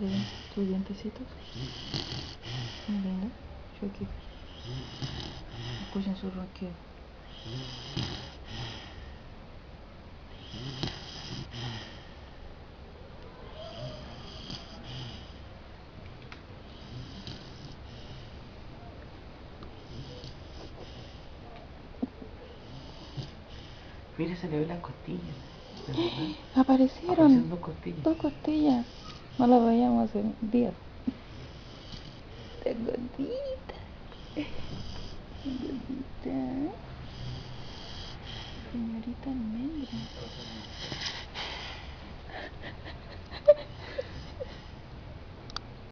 de tus dientecitos. Muy lindo. Chucky. Escuchen su ronquido. Mira, se le ve las costillas. Aparecieron dos costillas. dos costillas. No las veíamos hace días. Gordita. Gordita. Señorita almendra.